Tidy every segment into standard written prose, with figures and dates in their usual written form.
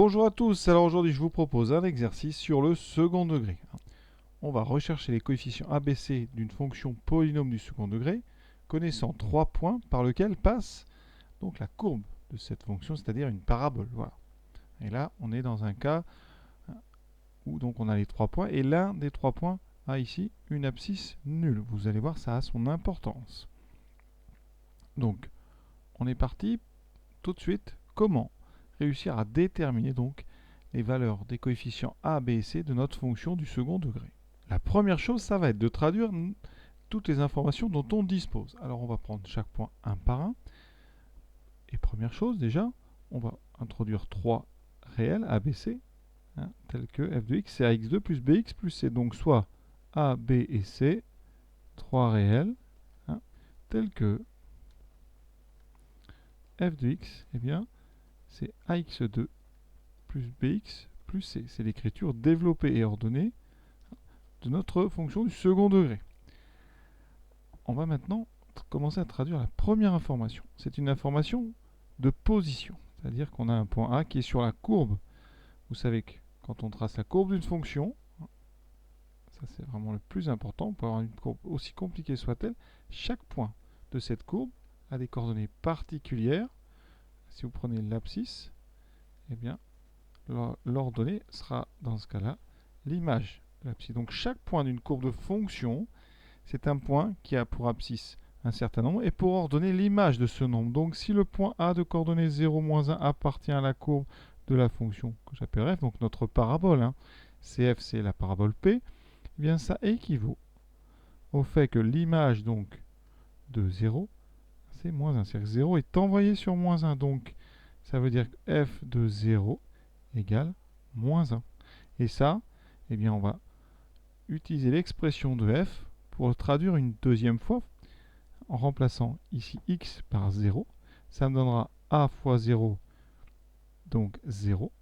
Bonjour à tous, alors aujourd'hui je vous propose un exercice sur le second degré. On va rechercher les coefficients ABC d'une fonction polynôme du second degré, connaissant 3 points par lesquels passe donc la courbe de cette fonction, c'est-à-dire une parabole. Voilà. Et là, on est dans un cas où donc on a les 3 points, et l'un des 3 points a ici une abscisse nulle. Vous allez voir, ça a son importance. Donc, on est parti tout de suite. Comment réussir à déterminer donc les valeurs des coefficients A, B et C de notre fonction du second degré? La première chose, ça va être de traduire toutes les informations dont on dispose. Alors on va prendre chaque point un par un. Et première chose déjà, on va introduire 3 réels A, B, C, tels que f de x c'est ax2 plus bx plus c. Donc soit A, B et C, 3 réels, tels que f de x, eh bien, c'est ax2 plus bx plus c. C'est l'écriture développée et ordonnée de notre fonction du second degré. On va maintenant commencer à traduire la première information. C'est une information de position, c'est-à-dire qu'on a un point A qui est sur la courbe. Vous savez que quand on trace la courbe d'une fonction, ça c'est vraiment le plus important, pour avoir une courbe aussi compliquée soit-elle, chaque point de cette courbe a des coordonnées particulières. Si vous prenez l'abscisse, eh bien, l'ordonnée sera dans ce cas-là l'image de l'abscisse. Donc chaque point d'une courbe de fonction, c'est un point qui a pour abscisse un certain nombre et pour ordonner l'image de ce nombre. Donc si le point A de coordonnées 0, moins 1 appartient à la courbe de la fonction que j'appelle f, donc notre parabole, CF c'est la parabole P, eh bien ça équivaut au fait que l'image donc de 0, c'est moins 1. C'est-à-dire que 0 est envoyé sur moins 1. Donc ça veut dire que f de 0 égale moins 1. Et ça, eh bien on va utiliser l'expression de f pour le traduire une deuxième fois en remplaçant ici x par 0. Ça me donnera a fois 0, donc 0,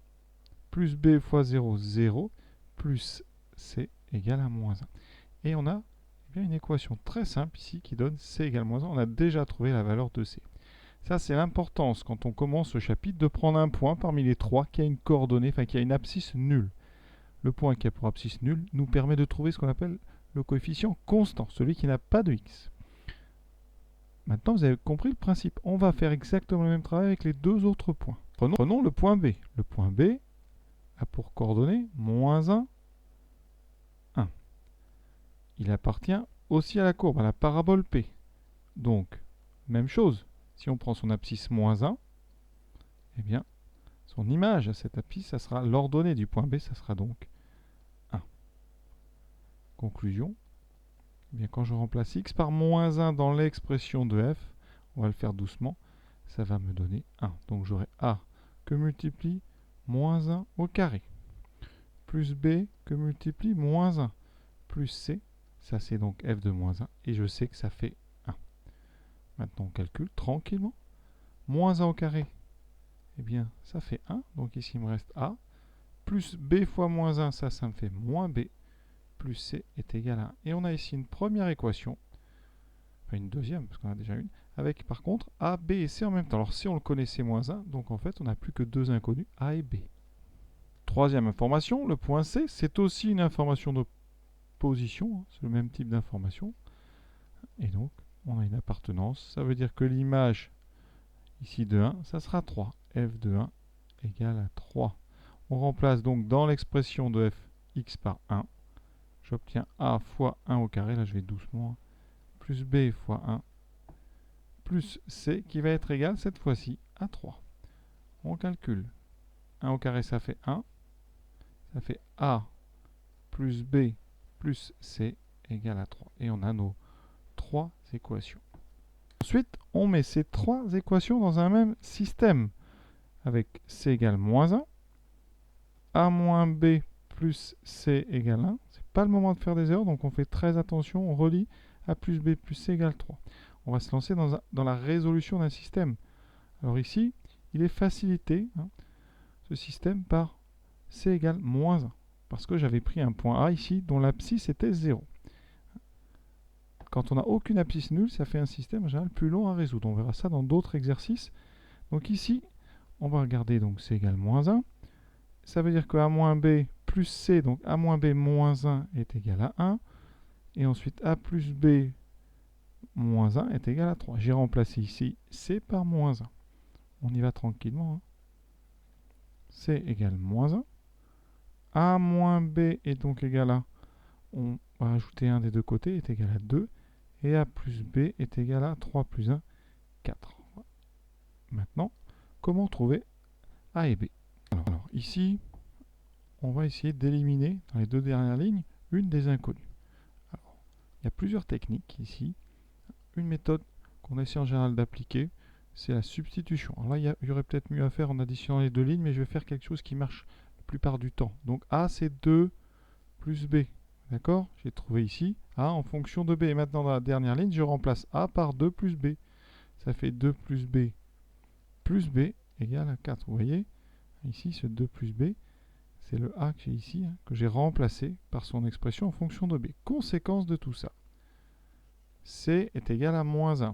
plus b fois 0, 0, plus c égale à moins 1. Et on a bien une équation très simple ici qui donne c égale moins 1. On a déjà trouvé la valeur de c. Ça, c'est l'importance quand on commence ce chapitre de prendre un point parmi les 3 qui a une coordonnée, enfin qui a une abscisse nulle. Le point qui a pour abscisse nulle nous permet de trouver ce qu'on appelle le coefficient constant, celui qui n'a pas de x. Maintenant, vous avez compris le principe. On va faire exactement le même travail avec les deux autres points. Prenons le point B. Le point B a pour coordonnée moins 1, 1. Il appartient aussi à la courbe, à la parabole P. Donc, même chose. Si on prend son abscisse moins 1, eh bien, son image à cette abscisse, ça sera l'ordonnée du point B, ça sera donc 1. Conclusion. Eh bien, quand je remplace x par moins 1 dans l'expression de f, on va le faire doucement, ça va me donner 1. Donc j'aurai a que multiplie moins 1 au carré, plus b que multiplie moins 1, plus c, ça c'est donc f de moins 1, et je sais que ça fait 1. Maintenant on calcule tranquillement. Moins 1 au carré, eh bien ça fait 1, donc ici il me reste a, plus b fois moins 1, ça me fait moins b, plus c est égal à 1. Et on a ici une première équation, enfin une deuxième, parce qu'on a déjà une, avec par contre a, b et c en même temps. Alors si on le connaissait moins 1, donc en fait on n'a plus que deux inconnus, a et b. Troisième information, le point C, c'est aussi une information de position, c'est le même type d'information. Et donc on a une appartenance, ça veut dire que l'image ici de 1, ça sera 3. f de 1 égale à 3. On remplace donc dans l'expression de f x par 1. J'obtiens a fois 1 au carré, là je vais doucement, plus b fois 1, plus c qui va être égal cette fois-ci à 3. On calcule. 1 au carré ça fait 1. Ça fait a plus b plus c égale à 3. Et on a nos 3 équations. Ensuite, on met ces 3 équations dans un même système. Avec c égale moins 1, a moins b plus c égale 1. C'est pas le moment de faire des erreurs, donc on fait très attention. On relie a plus b plus c égale 3. On va se lancer dans la résolution d'un système. Alors ici, il est facilité, ce système, par c égale moins 1. Parce que j'avais pris un point A ici, dont l'abscisse était 0. Quand on n'a aucune abscisse nulle, ça fait un système en général plus long à résoudre. On verra ça dans d'autres exercices. Donc ici, on va regarder donc c égale moins 1. ça veut dire que a moins b plus c, donc a moins b moins 1 est égal à 1. Et ensuite a plus b moins 1 est égal à 3. J'ai remplacé ici c par moins 1. On y va tranquillement. Hein. C égale moins 1. A moins b est donc égal à, on va ajouter un des deux côtés, est égal à 2. Et a plus b est égal à 3 plus 1, 4. Maintenant, comment trouver a et b? Alors ici, on va essayer d'éliminer dans les deux dernières lignes une des inconnues. Alors, il y a plusieurs techniques ici. Une méthode qu'on essaie en général d'appliquer, c'est la substitution. Alors là, il y aurait peut-être mieux à faire en additionnant les deux lignes, mais je vais faire quelque chose qui marche la plupart du temps. Donc A, c'est 2 plus B. D'accord? J'ai trouvé ici A en fonction de B. Et maintenant, dans la dernière ligne, je remplace A par 2 plus B. Ça fait 2 plus B égale à 4. Vous voyez? Ici, ce 2 plus B, c'est le A que j'ai ici, hein, que j'ai remplacé par son expression en fonction de B. Conséquence de tout ça. C est égal à moins 1.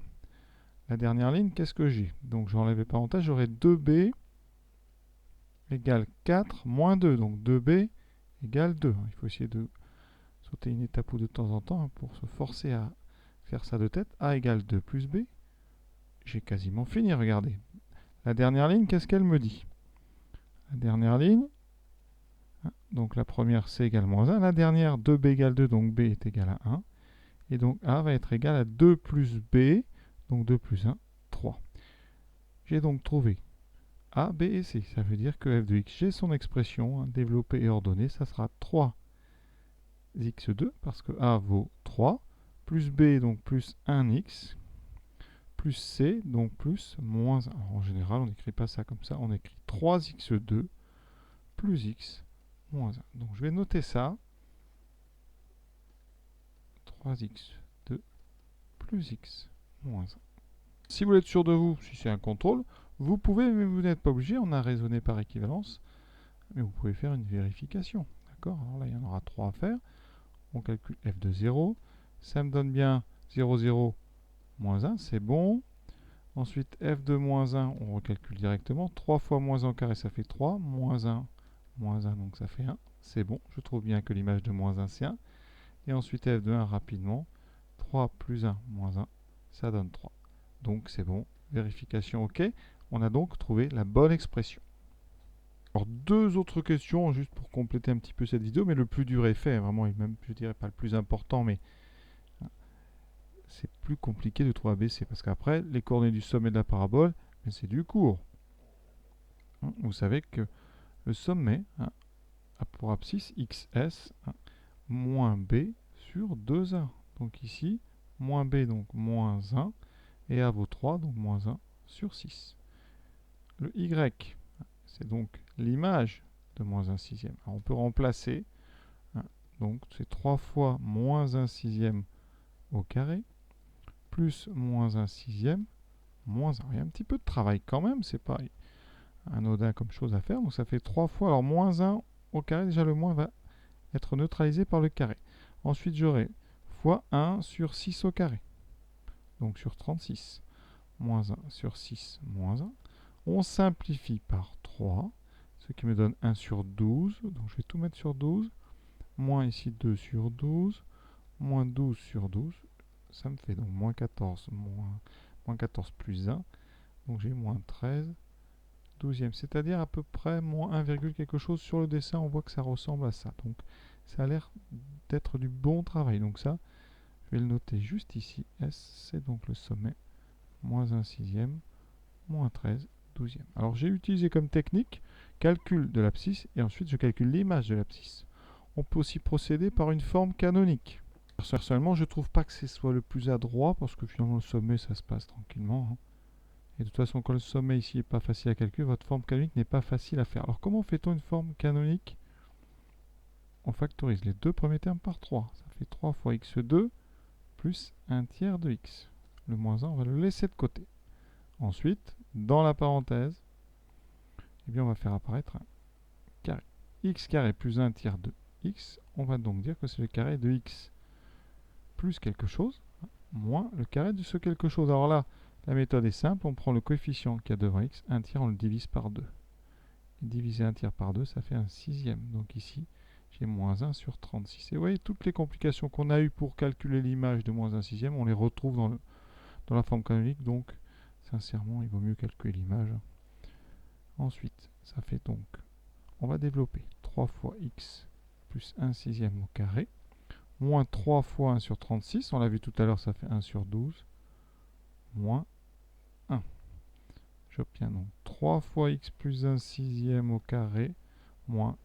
La dernière ligne, qu'est-ce que j'ai? Donc j'enlève les parenthèses, j'aurai 2b égale 4 moins 2. Donc 2b égale 2. Il faut essayer de sauter une étape ou de temps en temps pour se forcer à faire ça de tête. A égale 2 plus b. J'ai quasiment fini, regardez. La dernière ligne, qu'est-ce qu'elle me dit? La dernière ligne, donc la première c égale moins 1. La dernière 2b égale 2, donc b est égal à 1. Et donc A va être égal à 2 plus B, donc 2 plus 1, 3. J'ai donc trouvé A, B et C. Ça veut dire que f de x, j'ai son expression hein, développée et ordonnée, ça sera 3x2, parce que A vaut 3, plus B, donc plus 1x, plus C, donc plus moins 1. Alors, en général, on n'écrit pas ça comme ça, on écrit 3x2 plus x moins 1. Donc je vais noter ça. 3x2 plus x moins 1. Si vous êtes sûr de vous, si c'est un contrôle, vous pouvez, mais vous n'êtes pas obligé, on a raisonné par équivalence, mais vous pouvez faire une vérification. D'accord? Alors là, il y en aura 3 à faire. On calcule f de 0. Ça me donne bien 0, 0, moins 1, c'est bon. Ensuite, f de moins 1, on recalcule directement. 3 fois moins 1 au carré, ça fait 3. Moins 1, donc ça fait 1. C'est bon, je trouve bien que l'image de moins 1, c'est 1. Et ensuite, f de 1 rapidement. 3 plus 1 moins 1, ça donne 3. Donc c'est bon, vérification OK. On a donc trouvé la bonne expression. Alors deux autres questions, juste pour compléter un petit peu cette vidéo, mais le plus dur est fait, vraiment, et même je dirais pas le plus important, mais c'est plus compliqué de trouver ABC, parce qu'après, les coordonnées du sommet de la parabole, c'est du court. Vous savez que le sommet a pour abscisse xs moins b sur 2a. Donc ici, moins b, donc moins 1, et a vaut 3, donc moins 1 sur 6. Le y, c'est donc l'image de moins 1 sixième. Alors on peut remplacer, donc c'est 3 fois moins 1 sixième au carré, plus moins 1 sixième, moins 1. Il y a un petit peu de travail quand même, c'est pas anodin comme chose à faire, donc ça fait 3 fois, alors moins 1 au carré, déjà le moins va être neutralisé par le carré. Ensuite j'aurai fois 1 sur 6 au carré, donc sur 36, moins 1 sur 6, moins 1. On simplifie par 3, ce qui me donne 1 sur 12. Donc je vais tout mettre sur 12. Moins ici 2 sur 12. Moins 12 sur 12. Ça me fait donc moins 14. Moins 14 plus 1. Donc j'ai moins 13 douzième. C'est-à-dire à peu près moins 1, quelque chose sur le dessin. On voit que ça ressemble à ça. Donc ça a l'air d'être du bon travail. Donc ça, je vais le noter juste ici. S, c'est donc le sommet. Moins 1 sixième. Moins 13 douzième. Alors j'ai utilisé comme technique calcul de l'abscisse et ensuite je calcule l'image de l'abscisse. On peut aussi procéder par une forme canonique. Personnellement, je ne trouve pas que ce soit le plus adroit parce que finalement le sommet ça se passe tranquillement. Hein. Et de toute façon, quand le sommet ici n'est pas facile à calculer, votre forme canonique n'est pas facile à faire. Alors comment fait-on une forme canonique? On factorise les deux premiers termes par 3. Ça fait 3 fois x2 plus 1 tiers de x. Le moins 1, on va le laisser de côté. Ensuite, dans la parenthèse, eh bien, on va faire apparaître un carré. X carré plus 1 tiers de x, on va donc dire que c'est le carré de x plus quelque chose, moins le carré de ce quelque chose. Alors là, la méthode est simple, on prend le coefficient qu'il y a devant x, 1 tiers, on le divise par 2. diviser un tiers par 2, ça fait un sixième. Donc ici, j'ai moins 1 sur 36. Et vous voyez, toutes les complications qu'on a eues pour calculer l'image de moins 1 sixième, on les retrouve dans la forme canonique. Donc, sincèrement, il vaut mieux calculer l'image. Ensuite, ça fait donc, on va développer 3 fois x plus 1 sixième au carré, moins 3 fois 1 sur 36, on l'a vu tout à l'heure, ça fait 1 sur 12, moins 1. J'obtiens donc 3 fois x plus 1 sixième au carré, moins,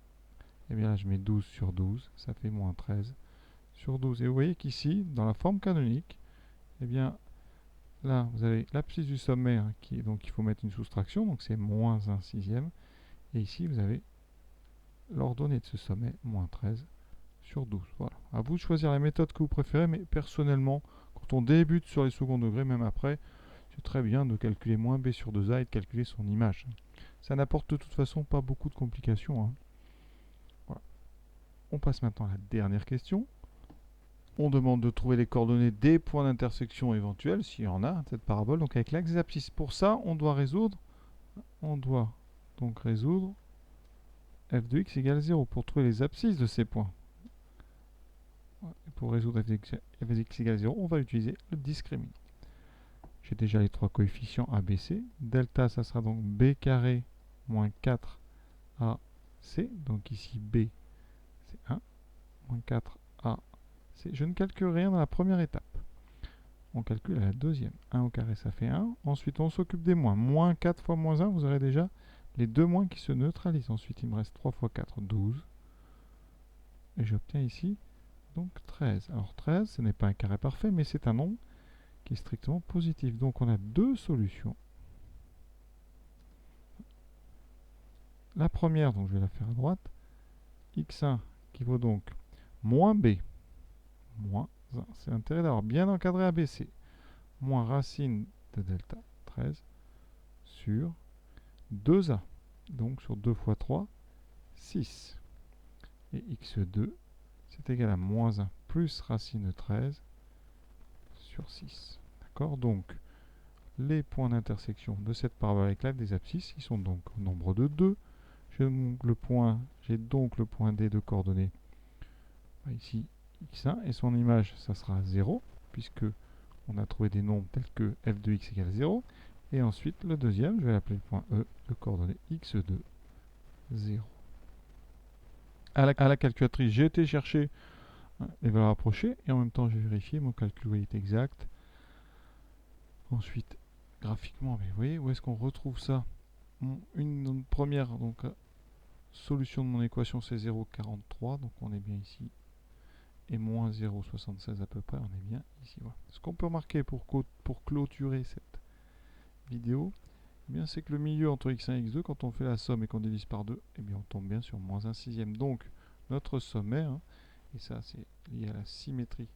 et bien là je mets 12 sur 12, ça fait moins 13 sur 12. Et vous voyez qu'ici, dans la forme canonique, et bien là vous avez l'abscisse du sommet, hein, donc il faut mettre une soustraction, donc c'est moins 1 sixième, et ici vous avez l'ordonnée de ce sommet, moins 13 sur 12. Voilà. À vous de choisir la méthode que vous préférez, mais personnellement, quand on débute sur les seconds degrés, même après, c'est très bien de calculer moins b sur 2a et de calculer son image. Ça n'apporte de toute façon pas beaucoup de complications, hein. Voilà. On passe maintenant à la dernière question. On demande de trouver les coordonnées des points d'intersection éventuels, s'il y en a, cette parabole, donc avec l'axe des abscisses. Pour ça, on doit donc résoudre f de x égale 0 pour trouver les abscisses de ces points. Pour résoudre f de x égale 0, on va utiliser le discriminant. J'ai déjà les trois coefficients a, b, c. Delta, ça sera donc b carré moins 4 ac. Donc ici b, c'est 1. Moins 4 ac. Je ne calcule rien dans la première étape. On calcule à la deuxième. 1 au carré, ça fait 1. Ensuite, on s'occupe des moins. Moins 4 fois moins 1, vous aurez déjà les deux moins qui se neutralisent. Ensuite, il me reste 3 fois 4, 12. Et j'obtiens ici donc 13. Alors 13, ce n'est pas un carré parfait, mais c'est un nombre qui est strictement positif. Donc on a deux solutions. La première, donc je vais la faire à droite, x1 qui vaut donc moins b, moins 1. C'est l'intérêt d'avoir bien encadré ABC. Moins racine de delta 13 sur 2a. Donc sur 2 fois 3, 6. Et x2, c'est égal à moins 1 plus racine de 13 sur 6. D'accord? Donc, les points d'intersection de cette parabole avec l'axe des abscisses, ils sont donc au nombre de 2. J'ai donc le point D de coordonnées ici x1 et son image ça sera 0 puisque on a trouvé des nombres tels que f de x égale 0 et ensuite le deuxième je vais l'appeler le point E de coordonnées x2 0. À la calculatrice j'ai été chercher les valeurs approchées et en même temps j'ai vérifié mon calcul est exact. Ensuite graphiquement, vous voyez où est-ce qu'on retrouve ça? Une première donc solution de mon équation c'est 0,43, donc on est bien ici, et moins 0,76 à peu près, on est bien ici. Voilà. Ce qu'on peut remarquer pour clôturer cette vidéo, eh bien c'est que le milieu entre x1 et x2, quand on fait la somme et qu'on divise par 2, eh bien on tombe bien sur moins 1 sixième. Donc notre sommet, hein, et ça c'est lié à la symétrie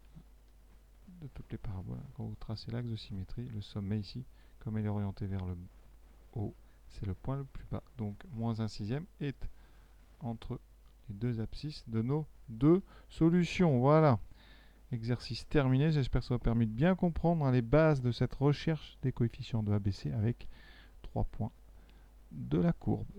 de toutes les paraboles, quand vous tracez l'axe de symétrie, le sommet ici, comme il est orienté vers le haut, c'est le point le plus bas. Donc moins 1 sixième est entre les deux abscisses de nos deux solutions. Voilà. Exercice terminé. J'espère que ça vous a permis de bien comprendre les bases de cette recherche des coefficients de ABC avec 3 points de la courbe.